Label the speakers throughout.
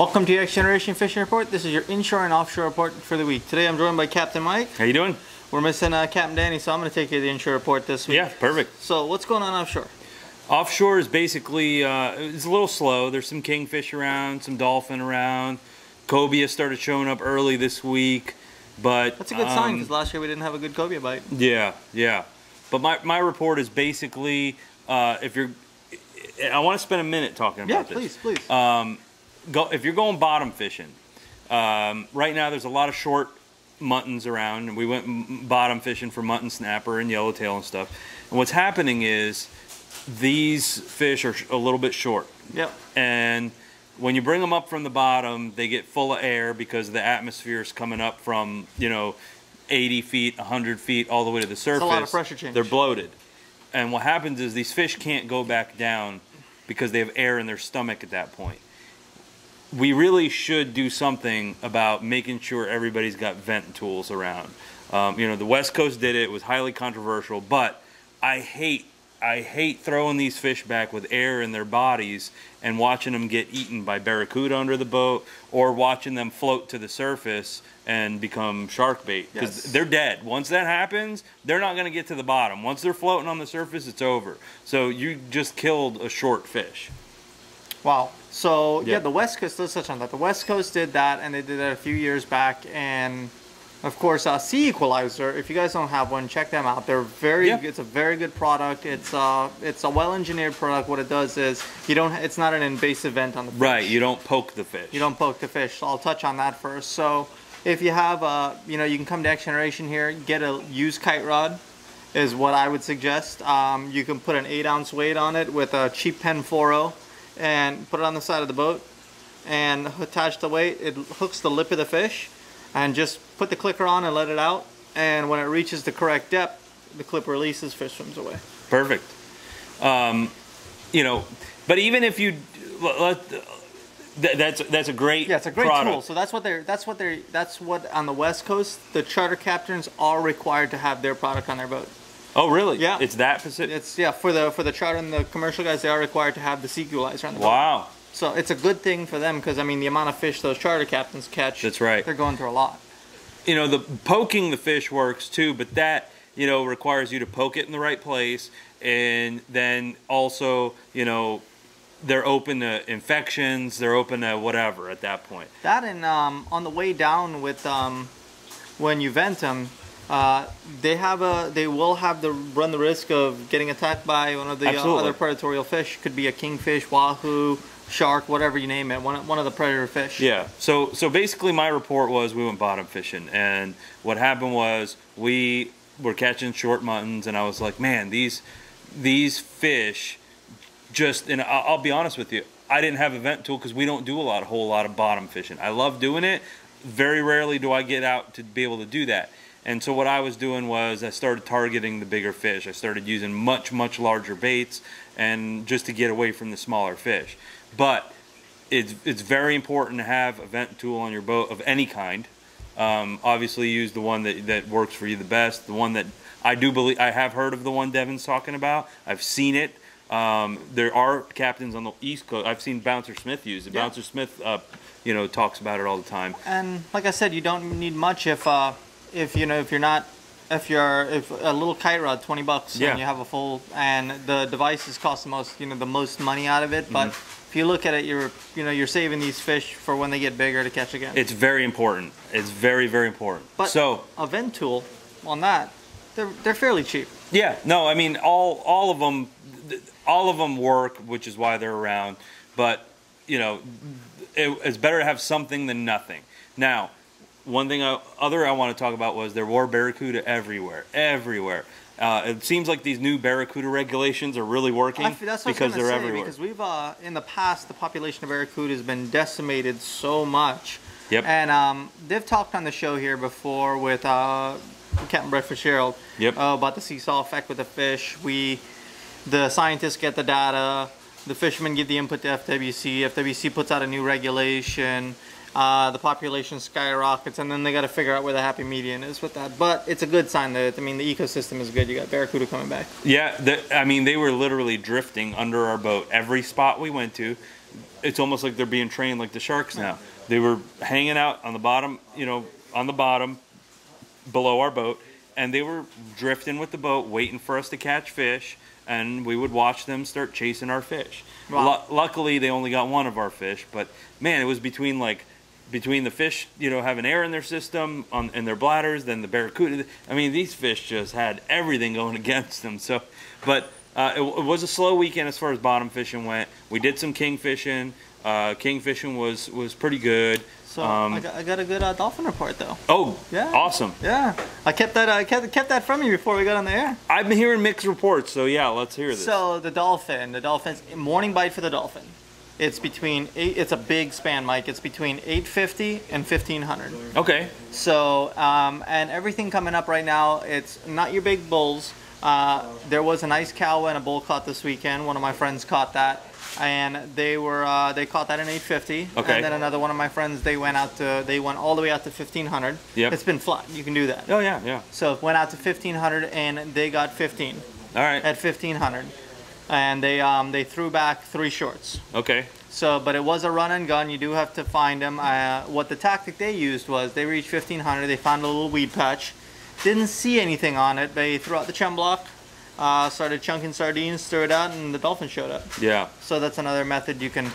Speaker 1: Welcome to your X Generation Fishing Report. This is your inshore and offshore report for the week. Today I'm joined by Captain Mike.
Speaker 2: How you doing?
Speaker 1: We're missing Captain Danny, so I'm going to take you to the inshore report this week.
Speaker 2: Yeah, perfect.
Speaker 1: So what's going on offshore?
Speaker 2: Offshore is basically, it's a little slow. There's some kingfish around, some dolphin around. Cobia started showing up early this week, but...
Speaker 1: That's a good sign, because last year we didn't have a good cobia bite.
Speaker 2: Yeah, yeah. But my report is basically, if you're... I want to spend a minute talking about this.
Speaker 1: Yeah, please.
Speaker 2: If you're going bottom fishing, right now there's a lot of short muttons around, and we went bottom fishing for mutton snapper and yellowtail and stuff. And what's happening is these fish are a little bit short.
Speaker 1: Yep.
Speaker 2: And when you bring them up from the bottom, they get full of air because the atmosphere is coming up from, 80 feet, 100 feet, all the way to the surface.
Speaker 1: It's a lot of pressure change.
Speaker 2: They're bloated. And what happens is these fish can't go back down because they have air in their stomach at that point. We really should do something about making sure everybody's got vent tools around. The West Coast did it. It was highly controversial, but I hate throwing these fish back with air in their bodies and watching them get eaten by barracuda under the boat, or watching them float to the surface and become shark bait, because they're dead. Once that happens, they're not going to get to the bottom. Once they're floating on the surface, it's over. So you just killed a short fish.
Speaker 1: Wow. So yeah, the West Coast, let's touch on that. The West Coast did that, and they did that a few years back. And of course, Sea Equalizer, if you guys don't have one, check them out. They're it's a very good product. It's a well-engineered product. What it does is it's not an invasive vent on the fish.
Speaker 2: Right, you don't poke the fish.
Speaker 1: You don't poke the fish. So I'll touch on that first. So if you have you can come to X Generation here, get a used kite rod is what I would suggest. You can put an 8-ounce weight on it with a cheap Pen 4.0 and put it on the side of the boat and attach the weight. It hooks the lip of the fish, and just put the clicker on and let it out, and when it reaches the correct depth, the clip releases, fish swims away. Perfect.
Speaker 2: But even if you that's a great
Speaker 1: it's a great
Speaker 2: product.
Speaker 1: tool. So that's what on the West Coast the charter captains are required to have their product on their boat.
Speaker 2: Oh really?
Speaker 1: Yeah.
Speaker 2: It's that specific?
Speaker 1: It's for the charter and the commercial guys, they are required to have the Sea Equalizer on the boat.
Speaker 2: Wow. So
Speaker 1: it's a good thing for them, because I mean the amount of fish those charter captains catch.
Speaker 2: That's right.
Speaker 1: They're going through a lot.
Speaker 2: The poking the fish works too, but that requires you to poke it in the right place, and then also they're open to infections, they're open to whatever at that point.
Speaker 1: That, and on the way down with when you vent them, they will run the risk of getting attacked by one of the other predatory fish. Could be a kingfish, wahoo, shark, whatever you name it, one of the predator fish.
Speaker 2: Yeah. So basically my report was we went bottom fishing, and what happened was we were catching short muttons, and I was like, man, these fish just, and I'll be honest with you, I didn't have a vent tool because we don't do a whole lot of bottom fishing. I love doing it. Very rarely do I get out to be able to do that. And so what I was doing was I started targeting the bigger fish. I started using much larger baits, and just to get away from the smaller fish. But it's very important to have a vent tool on your boat of any kind. Obviously use the one that works for you the best. The one that I have heard of, the one Devin's talking about. I've seen it. There are captains on the East Coast. I've seen Bouncer Smith use it. Yeah. Bouncer Smith talks about it all the time.
Speaker 1: And like I said, you don't need much if a little kite rod, $20, and you have a full, and the devices cost the most money out of it, but if you look at it, you're saving these fish for when they get bigger to catch again.
Speaker 2: It's very important. It's very important.
Speaker 1: But so a vent tool on that, they're fairly cheap.
Speaker 2: Yeah. No, I mean all of them work, which is why they're around. But it's better to have something than nothing. Now, one thing I want to talk about was there were barracuda everywhere. It seems like these new barracuda regulations are really working because they're everywhere.
Speaker 1: Because we've in the past, the population of barracuda has been decimated so much.
Speaker 2: Yep.
Speaker 1: And they've talked on the show here before with Captain Brett Fitzgerald about the seesaw effect with the fish. The scientists get the data, the fishermen give the input to FWC. FWC puts out a new regulation. The population skyrockets, and then they got to figure out where the happy median is with that. But it's a good sign that, the ecosystem is good. You got barracuda coming back.
Speaker 2: Yeah, they were literally drifting under our boat. Every spot we went to, it's almost like they're being trained like the sharks now. They were hanging out on the bottom, on the bottom below our boat, and they were drifting with the boat, waiting for us to catch fish, and we would watch them start chasing our fish.
Speaker 1: Wow.
Speaker 2: Luckily, they only got one of our fish, but man, it was between the fish, having air in their system, in their bladders, then the barracuda. I mean, these fish just had everything going against them. So, but it was a slow weekend as far as bottom fishing went. We did some king fishing. King fishing was pretty good.
Speaker 1: So I got a good dolphin report though.
Speaker 2: Oh,
Speaker 1: yeah,
Speaker 2: awesome.
Speaker 1: Yeah, I kept that from you before we got on the air.
Speaker 2: I've been hearing mixed reports, so yeah, let's hear this.
Speaker 1: So the dolphin's morning bite for the dolphin. It's a big span, Mike. It's between 850 and 1500.
Speaker 2: Okay.
Speaker 1: So and everything coming up right now, it's not your big bulls. There was a nice cow and a bull caught this weekend. One of my friends caught that, and they caught that in 850.
Speaker 2: Okay.
Speaker 1: And then another one of my friends, they went all the way out to 1500.
Speaker 2: Yep.
Speaker 1: It's been flat. You can do that.
Speaker 2: Oh yeah.
Speaker 1: So it went out to 1500 and they got 15.
Speaker 2: All right.
Speaker 1: At 1500, and they threw back 3 shorts.
Speaker 2: Okay.
Speaker 1: So, but it was a run and gun. You do have to find them. What the tactic they used was they reached 1500. They found a little weed patch. Didn't see anything on it. They threw out the chum block, started chunking sardines, threw it out, and the dolphin showed up.
Speaker 2: Yeah.
Speaker 1: So that's another method you can.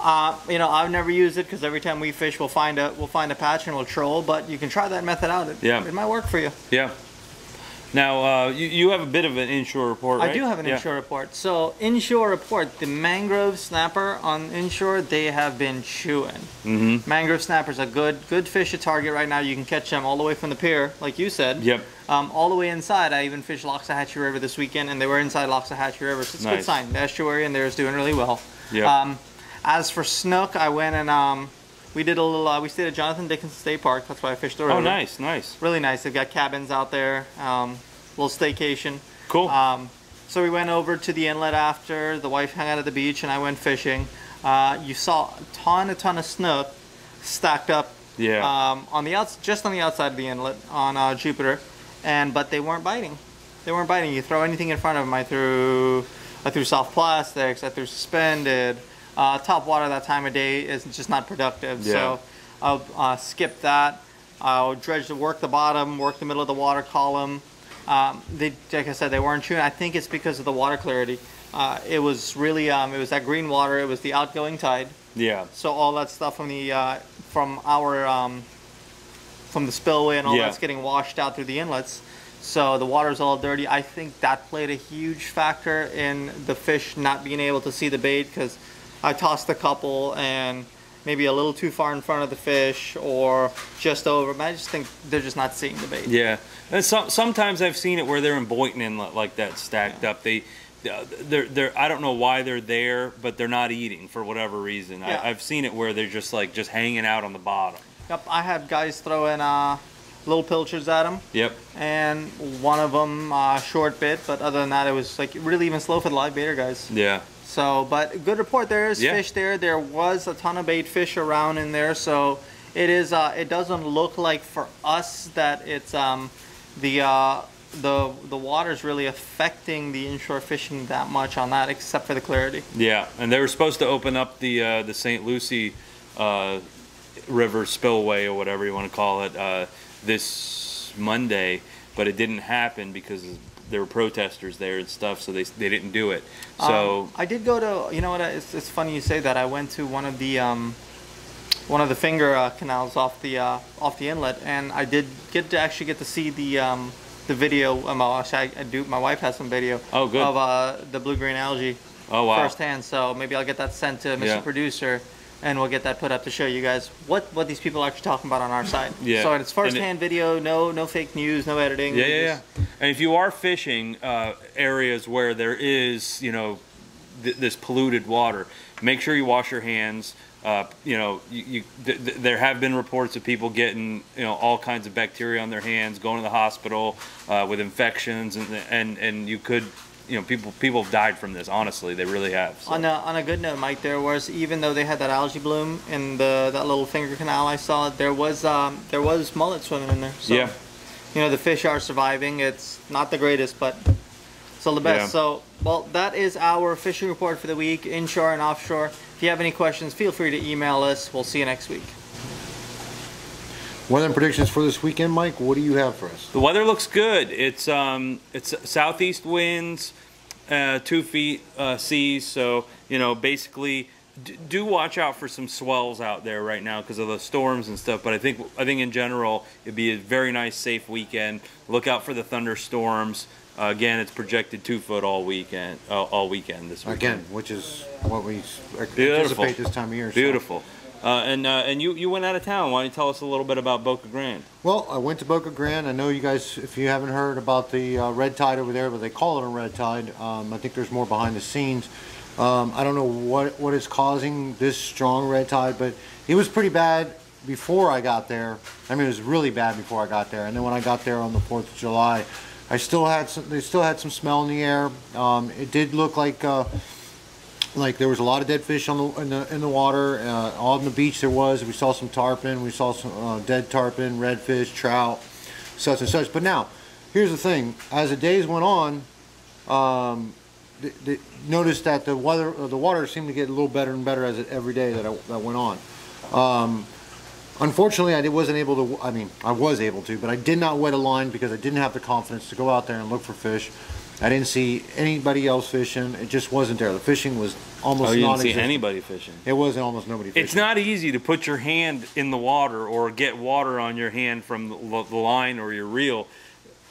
Speaker 1: I've never used it because every time we fish, we'll find a patch and we'll troll. But you can try that method out. It might work for you.
Speaker 2: Yeah. Now, you have a bit of an inshore report, right?
Speaker 1: I do have an inshore report. So, inshore report, the mangrove snapper on inshore, they have been chewing.
Speaker 2: Mm-hmm.
Speaker 1: Mangrove snapper's a good fish to target right now. You can catch them all the way from the pier, like you said.
Speaker 2: Yep.
Speaker 1: All the way inside. I even fished Loxahatchee River this weekend, and they were inside Loxahatchee River, so it's a good sign. The estuary in there is doing really well.
Speaker 2: Yep.
Speaker 1: As for snook, I went and we did a little. We stayed at Jonathan Dickinson State Park. That's why I fished the river.
Speaker 2: Oh, nice.
Speaker 1: Really nice. They've got cabins out there. Little staycation.
Speaker 2: Cool.
Speaker 1: So we went over to the inlet after. The wife hung out at the beach, and I went fishing. You saw a ton of snook stacked up.
Speaker 2: Yeah.
Speaker 1: Just on the outside of the inlet on Jupiter, but they weren't biting. You throw anything in front of them. I threw soft plastics. I threw suspended. Top water that time of day is just not productive.
Speaker 2: Yeah.
Speaker 1: So I'll skip that. I'll work the bottom, work the middle of the water column. Like I said, they weren't chewing. I think it's because of the water clarity. It was really, it was that green water. It was the outgoing tide.
Speaker 2: Yeah.
Speaker 1: So all that stuff from the spillway and all that's getting washed out through the inlets. So the water's all dirty. I think that played a huge factor in the fish not being able to see the bait, because I tossed a couple and maybe a little too far in front of the fish or just over. But I just think they're just not seeing the bait.
Speaker 2: Yeah, and sometimes I've seen it where they're in Boynton Inlet like that, stacked up. They're I don't know why they're there, but they're not eating for whatever reason.
Speaker 1: Yeah.
Speaker 2: I've seen it where they're just hanging out on the bottom.
Speaker 1: Yep, I had guys throw in little pilchards at them.
Speaker 2: Yep.
Speaker 1: And one of them short bit, but other than that, it was really even slow for the live baiter guys.
Speaker 2: Yeah.
Speaker 1: So, but good report. There is fish there. There was a ton of bait fish around in there. So it is. It doesn't look like for us that it's the water's really affecting the inshore fishing that much on that, except for the clarity.
Speaker 2: Yeah, and they were supposed to open up the St. Lucie River spillway, or whatever you want to call it, this Monday, but it didn't happen because there were protesters there and stuff, so they didn't do it. So
Speaker 1: I did go to, you know what, it's funny you say that. I went to one of the finger canals off the inlet, and I did get to see the video. My wife has some video.
Speaker 2: Oh, good.
Speaker 1: Of the blue-green algae.
Speaker 2: Oh, wow.
Speaker 1: Firsthand. So maybe I'll get that sent to Mr. Producer, and we'll get that put up to show you guys what these people are actually talking about on our side. Yeah. So it's firsthand video, no fake news, no editing.
Speaker 2: Yeah. And if you are fishing areas where there is, this polluted water, make sure you wash your hands. There have been reports of people getting, all kinds of bacteria on their hands, going to the hospital with infections, and you could. People have died from this. Honestly, they really have. So.
Speaker 1: On a good note, Mike, there was, even though they had that algae bloom in that little finger canal I saw, there was mullet swimming in there. So,
Speaker 2: yeah.
Speaker 1: The fish are surviving. It's not the greatest, but still the best.
Speaker 2: Yeah.
Speaker 1: So, well, that is our fishing report for the week, inshore and offshore. If you have any questions, feel free to email us. We'll see you next week.
Speaker 3: Weather and predictions for this weekend, Mike. What do you have for us?
Speaker 2: The weather looks good. It's southeast winds, 2 feet seas. So basically, do watch out for some swells out there right now because of the storms and stuff. But I think in general it'd be a very nice, safe weekend. Look out for the thunderstorms. Again, it's projected 2 foot all weekend this weekend.
Speaker 3: Again, which is what we anticipate this time of year.
Speaker 2: Beautiful. And you went out of town. Why don't you tell us a little bit about Boca Grande?
Speaker 3: Well, I went to Boca Grande. I know you guys, if you haven't heard about the red tide over there, but they call it a red tide. I think there's more behind the scenes. I don't know what is causing this strong red tide, but it was pretty bad before I got there. I mean, it was really bad before I got there. And then when I got there on the 4th of July, they still had some smell in the air. It did look like there was a lot of dead fish in the water. On the beach there was. We saw some tarpon. We saw some dead tarpon, redfish, trout, such and such. But now, here's the thing. As the days went on, noticed that the water seemed to get a little better and better every day that went on. Unfortunately, I wasn't able to. I mean, I was able to, but I did not wet a line because I didn't have the confidence to go out there and look for fish. I didn't see anybody else fishing. It just wasn't there. The fishing was almost non-existent.
Speaker 2: You didn't see anybody fishing?
Speaker 3: It wasn't almost nobody fishing.
Speaker 2: It's not easy to put your hand in the water or get water on your hand from the line or your reel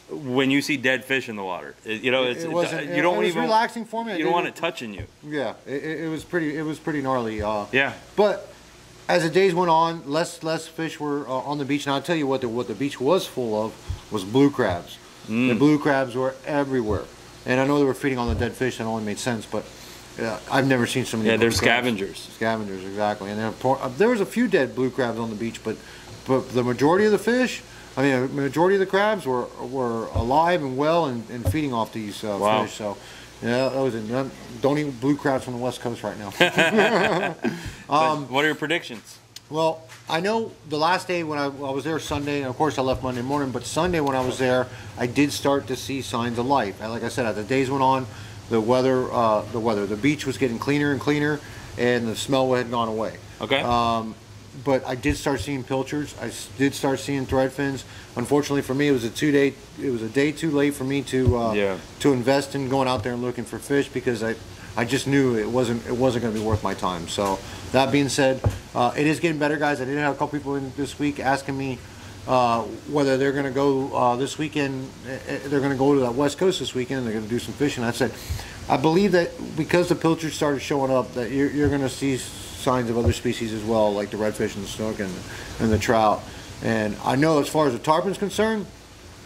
Speaker 2: when you see dead fish in the water. You was
Speaker 3: relaxing for me.
Speaker 2: You don't want it touching you.
Speaker 3: Yeah, it was pretty gnarly.
Speaker 2: Yeah.
Speaker 3: But as the days went on, less fish were on the beach. And I'll tell you what the beach was full of was blue crabs. The blue crabs were everywhere. And I know they were feeding on the dead fish. That only made sense, but I've never seen so many.
Speaker 2: Yeah,
Speaker 3: they're
Speaker 2: scavengers.
Speaker 3: Scavengers, exactly. And there was a few dead blue crabs on the beach, but the majority of the fish, I mean, the majority of the crabs were alive and well and feeding off these fish. So, yeah, that was it. Don't eat blue crabs from the West Coast right now.
Speaker 2: What are your predictions?
Speaker 3: Well, I know the last day when I was there Sunday, and of course I left Monday morning, but Sunday when I was there, I did start to see signs of life. And like I said, as the days went on, the beach was getting cleaner and cleaner, and the smell had gone away.
Speaker 2: Okay.
Speaker 3: But I did start seeing pilchards. I did start seeing threadfins. Unfortunately for me, it was a day too late for me to invest in going out there and looking for fish because I just knew it wasn't going to be worth my time. So that being said, it is getting better, guys. I did have a couple people in this week asking me whether they're going to go this weekend. They're going to go to that West Coast this weekend. And they're going to do some fishing. I said, I believe that because the pilchards started showing up, that you're going to see signs of other species as well, like the redfish and the snook and the trout. And I know as far as the tarpon's concerned,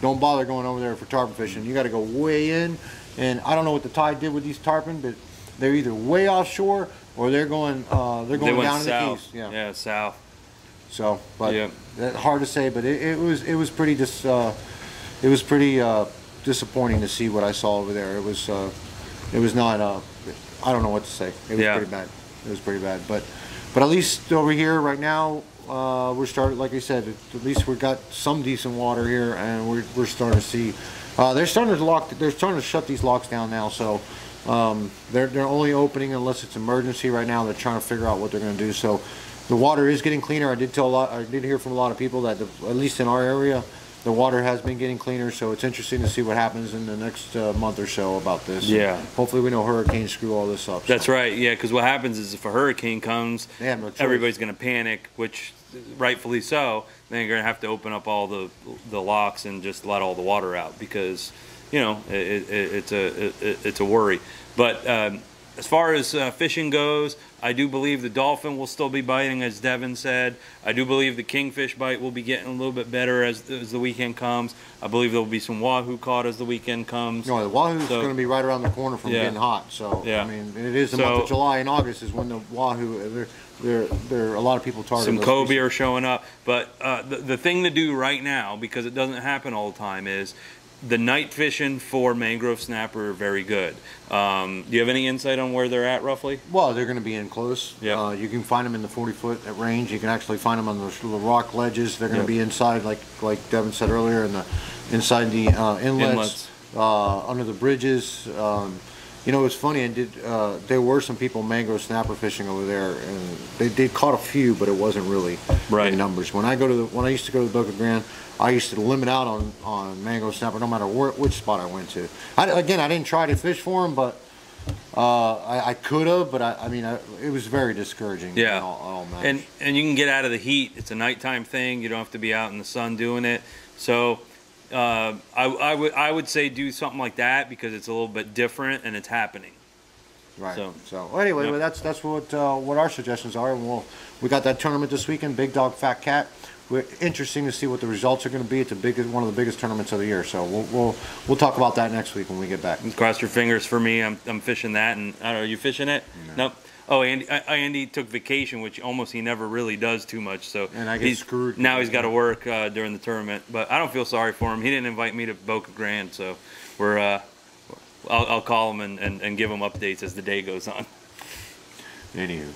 Speaker 3: don't bother going over there for tarpon fishing. You got to go way in. And I don't know what the tide did with these tarpon, but they're either way offshore or they're going down in the Keys.
Speaker 2: Yeah, south.
Speaker 3: So, but hard to say. But it was pretty disappointing to see what I saw over there. It was not. I don't know what to say. It was pretty bad. It was pretty bad. But at least over here right now, we're starting. Like I said, at least we got some decent water here, and we're starting to see. They're starting to shut these locks down now. So. They're only opening unless it's emergency right now. They're trying to figure out what they're going to do. So the water is getting cleaner. I did hear from a lot of people that at least in our area, the water has been getting cleaner. So it's interesting to see what happens in the next month or so about this.
Speaker 2: Yeah.
Speaker 3: And hopefully we know hurricanes screw all this up.
Speaker 2: That's right. Yeah, because what happens is if a hurricane comes, everybody's going to panic, which rightfully so. Then you're going to have to open up all the locks and just let all the water out because. It's a worry. But as far as fishing goes, I do believe the dolphin will still be biting, as Devin said. I do believe the kingfish bite will be getting a little bit better as the weekend comes. I believe there will be some wahoo caught as the weekend comes.
Speaker 3: No, the wahoo's going to be right around the corner from getting hot. So I mean, it is the month of July and August is when the wahoo. There are a lot of people targeting.
Speaker 2: Some cobia are showing up, but the thing to do right now, because it doesn't happen all the time, is the night fishing for mangrove snapper are very good. Do you have any insight on where they're at roughly?
Speaker 3: Well, they're going to be in close. Yeah. You can find them in the 40-foot range. You can actually find them on the rock ledges. They're going to be inside, like Devin said earlier, inside the inlets. Under the bridges. You know, it's funny. There were some people mangrove snapper fishing over there, and they caught a few, but it wasn't really
Speaker 2: Right.
Speaker 3: in numbers. When I used to go to the Boca Grande, I used to limit out on mangrove snapper no matter which spot I went to. I didn't try to fish for them, but I could have. But it was very discouraging.
Speaker 2: Yeah.
Speaker 3: All
Speaker 2: and you can get out of the heat. It's a nighttime thing. You don't have to be out in the sun doing it. So I would say do something like that because it's a little bit different and it's happening.
Speaker 3: Right.
Speaker 2: So
Speaker 3: anyway,
Speaker 2: yeah.
Speaker 3: well, that's what our suggestions are. And we got that tournament this weekend, Big Dog Fat Cat. We're interesting to see what the results are going to be. It's one of the biggest tournaments of the year. So we'll talk about that next week when we get back.
Speaker 2: Cross your fingers for me. I'm fishing that, and I don't know. Are you fishing it?
Speaker 3: No.
Speaker 2: Nope. Oh, Andy took vacation, which almost he never really does too much. So
Speaker 3: and I get screwed.
Speaker 2: Now he's got to work during the tournament, but I don't feel sorry for him. He didn't invite me to Boca Grande, so I'll call him and give him updates as the day goes on.
Speaker 3: Anywho.